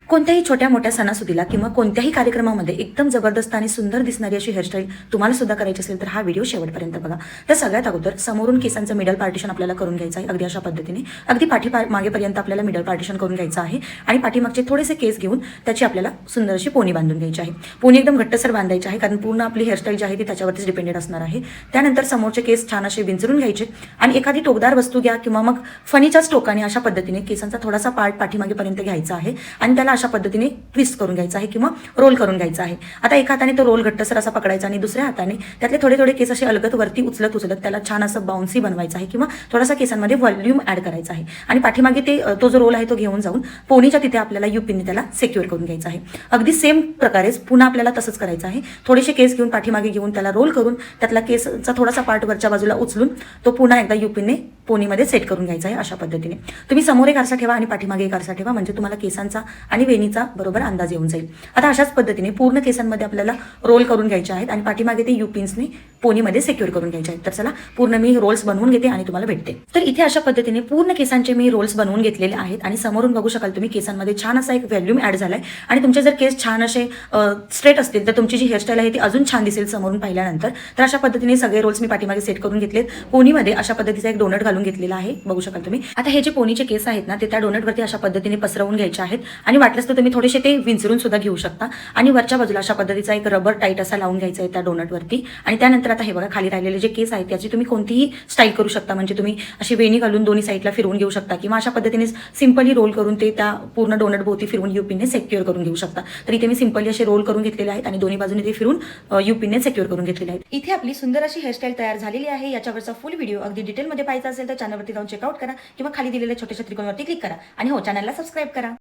कोणत्याही छोट्या मोठ्या सणासुदीला किंवा कोणत्याही कार्यक्रमामध्ये एकदम जबरदस्त आणि सुंदर दिसणारी अशी हेअरस्टाईल तुम्हाला सुद्धा करायची असेल तर हा व्हिडिओ शेवटपर्यंत बघा. तर सगळ्यात अगोदर समोरून केसांचं मिडल पार्टिशन आपल्याला करून घ्यायचं आहे. अगदी अशा पद्धतीने अगदी मागेपर्यंत आपल्याला मिडल पार्टिशन करून घ्यायचं आहे आणि पाठीमागचे थोडेसे केस घेऊन त्याची आपल्याला सुंदर अशी पोनी बांधून घ्यायची आहे. पोनी एकदम घट्टसर बांधायची आहे कारण पूर्ण आपली हेअरस्टाईल जी आहे ती त्याच्यावरतीच डिपेंडेड असणार आहे. त्यानंतर समोरचे केस छान असे विंचरून घ्यायचे आणि एखादी टोकदार वस्तू घ्या किंवा मग फणीच्याच टोकाने अशा पद्धतीने केसांचा थोडासा पार्ट पाठीमागेपर्यंत घ्यायचा आहे आणि त्याला अशा पद्धतीने ट्विस्ट करून घ्यायचा आहे किंवा रोल करून घ्यायचा आहे. आता एका हाताने तो रोल घट्टसर असा पकडायचा आणि दुसऱ्या हाताने त्यातले थोडे थोडे केस असे अलगत वरती उचलत त्याला छान असं बाउन्सी बनवायचं आहे किंवा थोडासा केसांमध्ये व्हॉल्यूम ऍड करायचा आहे आणि पाठीमागे तो जो रोल आहे तो घेऊन जाऊन पोनीच्या तिथे आपल्याला युपिनने त्याला सिक्युअर करून घ्यायचा आहे. अगदी सेम प्रकारेच पुन्हा आपल्याला तसंच करायचं आहे. थोडेसे केस घेऊन पाठीमागे घेऊन त्याला रोल करून त्यातला केसचा थोडासा पार्ट वरच्या बाजूला उचलून तो पुन्हा एकदा युपिनने पोनीमध्ये सेट करून घ्यायचा आहे. अशा पद्धतीने तुम्ही समोर एक आरसा ठेवा आणि पाठीमागे एक आरसा ठेवा म्हणजे तुम्हाला केसांचा आणि वेणीचा बरोबर अंदाज येऊन जाईल. आता अशाच पद्धतीने पूर्ण केसांमध्ये आपल्याला रोल करून घ्यायचे आहेत आणि पाठीमागे ते युपिन्सने पोनीमध्ये सिक्युअर करून घ्यायचे आहेत. तर चला पूर्ण मी रोल्स बनवून घेते आणि तुम्हाला भेटते. तर इथे अशा पद्धतीने पूर्ण केसांचे मी रोल्स बनवून घेतलेले आहेत आणि समोरून बघू शकाल तुम्ही केसांमध्ये छान असा एक व्हॉल्यूम ऍड झालाय आणि तुमचे जर केस छान असे स्ट्रेट असतील तर तुमची जी हेअरस्टाईल आहे ती अजून छान दिसेल समोरून पाहिल्यानंतर. तर अशा पद्धतीने सगळे रोल्स मी पाठीमागे सेट करून घेतलेत. पोनीमध्ये अशा पद्धतीचा एक डोनट घालून घेतलेला आहे बघू शकाल तुम्ही. आता हे जे पोनीचे केस आहेत ना ते त्या डोनटवरती अशा पद्धतीने पसरवून घ्यायचे आहेत आणि वाटलंच तर तुम्ही थोडेसे ते विंचरून सुद्धा घेऊ शकता आणि वरच्या बाजूला अशा पद्धतीचा एक रबर टाईट असा लावून घ्यायचा आहे त्या डोनटवरती. आणि त्यानंतर आता हे बघा खाली राहिलेले जे केस आहेत त्याची तुम्ही कोणतीही स्टाईल करू शकता. म्हणजे तुम्ही अशी वेणी घालून दोन्ही साईडला फिरवून घेऊ शकता किंवा अशा पद्धतीने सिंपली रोल करून ते त्या पूर्ण डोनट भोवती फिरवून युपिनने सिक्युअर करून घेऊ शकता. तर इथे मी सिंपली असे रोल करून घेतलेले आहेत आणि दोन्ही बाजूने ते फिरून युपिनने सिक्युअर करून घेतलेले आहेत. इथे आपली सुंदर अशी हेअरस्टाईल तयार झालेली आहे. याच्यावरचा फुल व्हिडिओ अगदी डिटेलमध्ये पाहायचा असेल तर चॅनलवरती जाऊन चेकआउट करा किंवा खाली दिलेल्या छोट्याशा त्रिकोणावरती क्लिक करा आणि हो चॅनलला सबस्क्राईब करा.